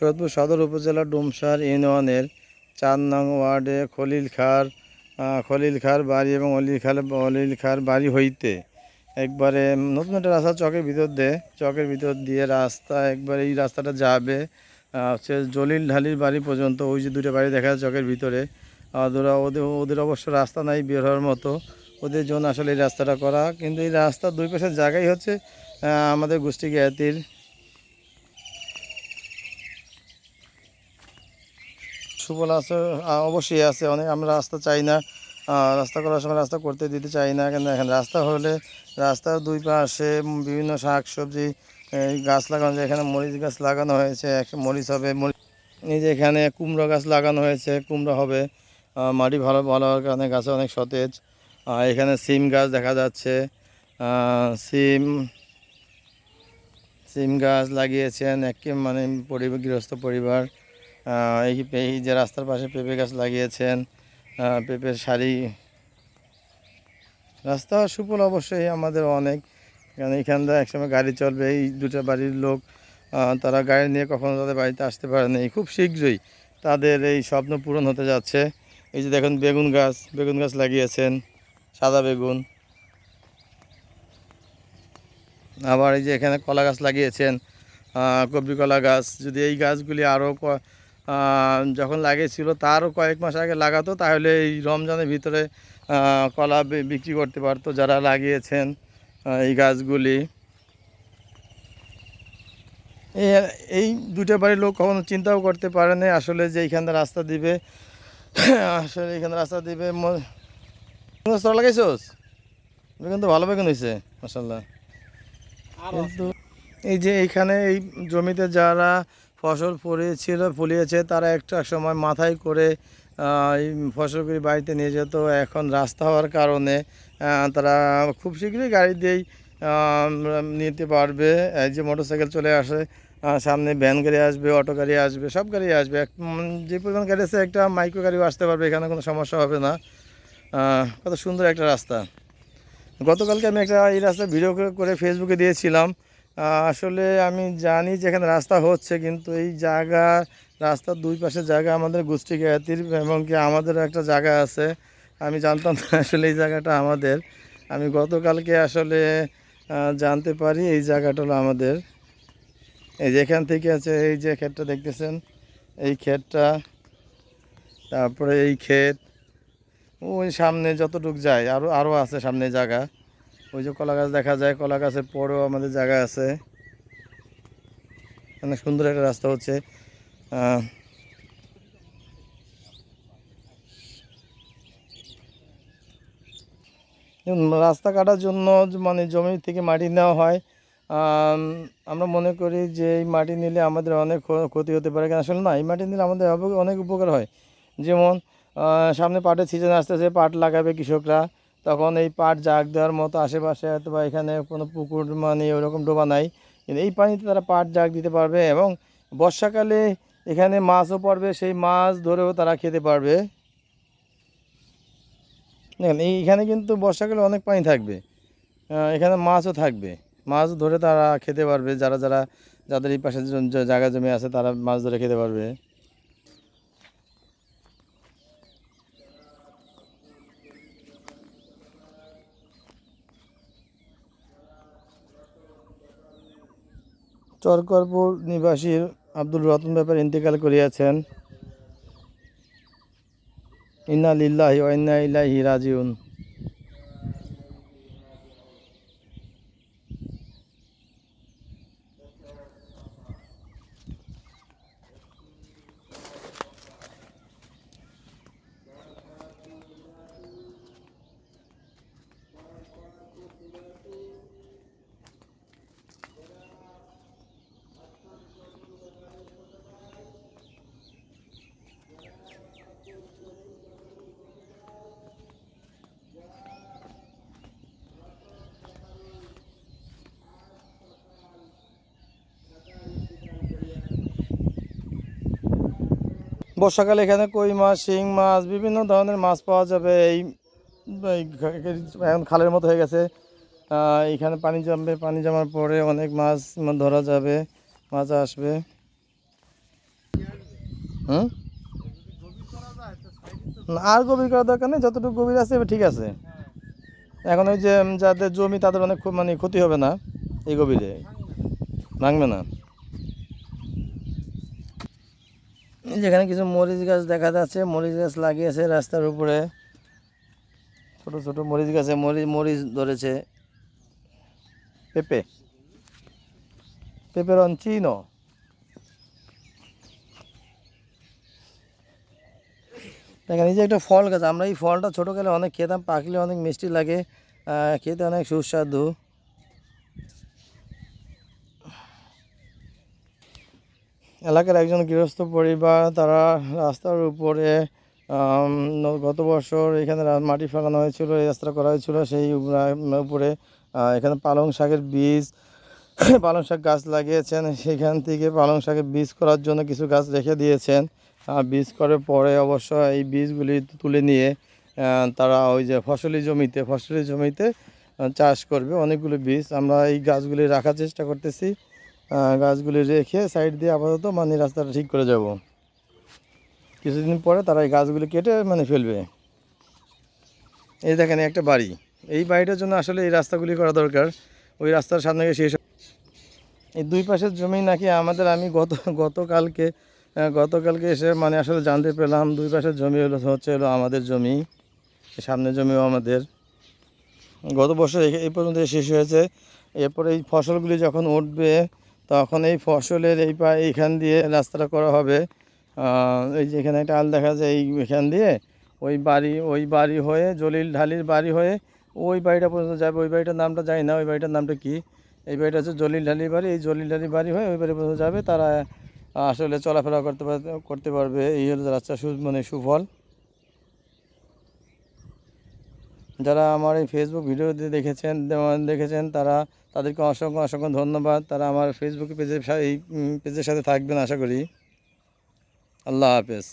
সৈয়দপুর সদর উপজেলার ডুমসার ইউনিয়নের ৪ নং ওয়ার্ডে খলিল খাঁর বাড়ি এবং অলিল খাঁর বাড়ি হইতে একবারে নতুন একটা রাস্তা চকের ভিতর দিয়ে রাস্তা একবারে এই রাস্তাটা যাবে হচ্ছে জলিল ঢালির বাড়ি পর্যন্ত। ওই যে দুটো বাড়ি দেখা যায় চকের ভিতরে, ওদের অবশ্য রাস্তা নাই বের হওয়ার মতো, ওদের জন্য আসলে এই রাস্তাটা করা। কিন্তু এই রাস্তার দুই পাশের জায়গায় হচ্ছে আমাদের গোষ্ঠী জ্ঞাতির। সুফল আছে, অবশ্যই আছে অনেক। আমরা রাস্তা চাই না, রাস্তা করার সময় রাস্তা করতে দিতে চাই না, কেন এখানে রাস্তা হলে রাস্তার দুই পাশে বিভিন্ন শাক সবজি গাছ লাগানো যায়। এখানে মরিচ গাছ লাগানো হয়েছে, মরিচ হবে। এই যে এখানে কুমড়ো গাছ লাগানো হয়েছে, কুমড়ো হবে। মাটি ভালো ভালো হওয়ার কারণে গাছে অনেক সতেজ। এখানে সিম গাছ দেখা যাচ্ছে, সিম সিম গাছ লাগিয়েছেন মানে গৃহস্থ পরিবার। এই যে রাস্তার পাশে পেঁপে গাছ লাগিয়েছেন, পেঁপের সারি। রাস্তা সুফল অবশ্যই আমাদের অনেক, কারণ এইখান থেকে একসময় গাড়ি চলবে। এই দুটো বাড়ির লোক তারা গাড়ি নিয়ে কখনো তাদের বাড়িতে আসতে পারেনি, খুব শীঘ্রই তাদের এই স্বপ্ন পূরণ হতে যাচ্ছে। এই যে দেখুন বেগুন গাছ লাগিয়েছেন, সাদা বেগুন। আবার এই যে এখানে কলা গাছ লাগিয়েছেন, কবরি কলা গাছ। যদি এই গাছগুলি আরও যখন লাগিয়েছিল তারও কয়েক মাস আগে লাগাতো, তাহলে এই রমজানের ভিতরে কলা বিক্রি করতে পারতো যারা লাগিয়েছেন এই গাছগুলি। এই দুটো বাড়ির লোক কখনো চিন্তাও করতে পারেনি আসলে যে এইখানে রাস্তা দিবে। আসলে এইখানে রাস্তা দিবে। তোরা লাগাইছোস বেগুন, তো ভালো বেগুন হয়েছে মাশাআল্লাহ। কিন্তু এই যে এইখানে এই জমিতে যারা ফসল ফলিয়েছে তারা একটা সময় মাথায় করে এই ফসলগুলি বাড়িতে নিয়ে যেত। এখন রাস্তা হওয়ার কারণে তারা খুব শীঘ্রই গাড়ি দিয়েই নিতে পারবে। এই যে মোটরসাইকেল চলে আসে, সামনে ভ্যান গাড়ি আসবে, অটো গাড়ি আসবে, সব গাড়ি আসবে। যে পরিমাণ গাড়ি আছে একটা মাইক্রো গাড়িও আসতে পারবে, এখানে কোনো সমস্যা হবে না। কত সুন্দর একটা রাস্তা। গতকালকে আমি এই রাস্তা ভিডিও করে ফেসবুকে দিয়েছিলাম। আসলে আমি জানি যে এখানে রাস্তা হচ্ছে, কিন্তু এই রাস্তার দুই পাশের জায়গা আমাদের গোষ্ঠী জ্ঞাতির, এবং কি আমাদেরও একটা জায়গা আছে। আমি জানতাম না আসলে এই জায়গাটা আমাদের। আমি গতকালকে আসলে জানতে পারি এই জায়গাটা হলো আমাদের। এই যে এখান থেকে আছে, এই যে ক্ষেতটা দেখতেছেন, এই ক্ষেতটা, তারপরে এই ক্ষেত, ওই সামনে যতটুক যায় আরও আছে সামনে জায়গা। ওই যে কলা গাছ দেখা যায়, কলা গাছের পরেও আমাদের জায়গা আছে। অনেক সুন্দর একটা রাস্তা হচ্ছে। রাস্তা কাটার জন্য মানে জমি থেকে মাটি নেওয়া হয়। আমরা মনে করি যে এই মাটি নিলে আমাদের অনেক ক্ষতি হতে পারে, কেন আসলে না, এই মাটি নিলে আমাদের অনেক উপকার হয়। যেমন সামনে পাটের সিজন আসতেছে, পাট লাগাবে কৃষকরা, তখন এই পাট জাগ দেওয়ার মতো আশেপাশে অথবা এখানে কোনো পুকুর মানে ওরকম ডোবা নাই, কিন্তু এই পানিতে তারা পাট জাগ দিতে পারবে। এবং বর্ষাকালে এখানে মাছও পড়বে, সেই মাছ ধরেও তারা খেতে পারবে। দেখেন এইখানে কিন্তু বর্ষাকালে অনেক পানি থাকবে, এখানে মাছও থাকবে, মাছ ধরে তারা খেতে পারবে। যাদের এই পাশে জায়গা জমি আছে তারা মাছ ধরে খেতে পারবে। চরকরপুর নিবাসী আব্দুল রতন ব্যাপার ইন্তেকাল করিয়াছেন। ইন্না লিল্লাহি ওয়া ইন্না ইলাইহি রাজিউন। বর্ষাকালে এখানে কই মাছ, শিং মাছ, বিভিন্ন ধরনের মাছ পাওয়া যাবে। এখন খালের মতো হয়ে গেছে, এইখানে পানি জমবে, পানি জমার পরে অনেক মাছ ধরা যাবে, মাছ আসবে। হুম, না, আর গভীর করার দরকার নেই, যতটুকু গভীর আছে এবার ঠিক আছে। এখন ওই যে যাদের জমি তাদের অনেক মানে ক্ষতি হবে না এই গভীরে, ভাঙবে না। যেখানে কিছু মরিচ গাছ দেখা যাচ্ছে, মরিচ গাছ লাগিয়েছে রাস্তার উপরে, ছোট ছোট মরিচ গাছে মরিচ মরিচ ধরেছে। পেঁপে, পেঁপেরঞ্চিনো। দেখেন এই যে একটা ফল গাছ, আমরা এই ফলটা ছোটোকালে অনেক খেতাম, পাকলে অনেক মিষ্টি লাগে, খেতে অনেক সুস্বাদু। এলাকার একজন গৃহস্থ পরিবার, তারা রাস্তার উপরে গত বছর এখানে মাটি ফেলানো হয়েছিল, এই রাস্তা করা হয়েছিল, সেই উপরে এখানে পালং শাকের বীজ পালং শাক গাছ লাগিয়েছেন, সেখান থেকে পালং শাকের বীজ করার জন্য কিছু গাছ রেখে দিয়েছেন। বীজ করার পরে অবশ্য এই বীজগুলি তুলে নিয়ে তারা ওই যে ফসলি জমিতে চাষ করবে। অনেকগুলো বীজ আমরা এই গাছগুলি রাখার চেষ্টা করতেছি, গাছগুলি রেখে সাইড দিয়ে আপাতত মানে রাস্তাটা ঠিক করে যাব। কিছুদিন পরে তারা এই গাছগুলি কেটে মানে ফেলবে। এই দেখেন একটা বাড়ি, এই বাড়িটার জন্য আসলে এই রাস্তাগুলি করা দরকার। ওই রাস্তার সামনে গিয়ে শেষ, এই দুই পাশের জমি নাকি আমাদের। আমি গতকালকে এসে মানে আসলে জানতে পেলাম দুই পাশের জমি হলো আমাদের জমি, সামনের জমিও আমাদের। গত বছর এই পর্যন্ত শেষ হয়েছে। এরপরে এই ফসলগুলি যখন উঠবে তখন এই ফসলের এইখান দিয়ে রাস্তাটা করা হবে। এই যে এখানে একটা আল দেখা যায়, এইখান দিয়ে ওই বাড়ি হয়ে জলিল ঢালির বাড়ি হয়ে ওই বাড়িটা পর্যন্ত যাবে। ওই বাড়িটার নামটা জানি না, ওই বাড়িটার নামটা কি। এই বাড়িটা হচ্ছে জলিল ঢালির বাড়ি, এই জলিল ঢালির বাড়ি হয়ে ওই বাড়ি পর্যন্ত যাবে। তারা আসলে চলাফেরা করতে পারবে। এই হলো রাস্তা মানে সুফল। যারা আমার এই ফেসবুক ভিডিওতে দেখেছেন তাদেরকে অসংখ্য অসংখ্য ধন্যবাদ। তারা আমার ফেসবুক এই পেজের সাথে থাকবেন আশা করি। আল্লাহ হাফেজ।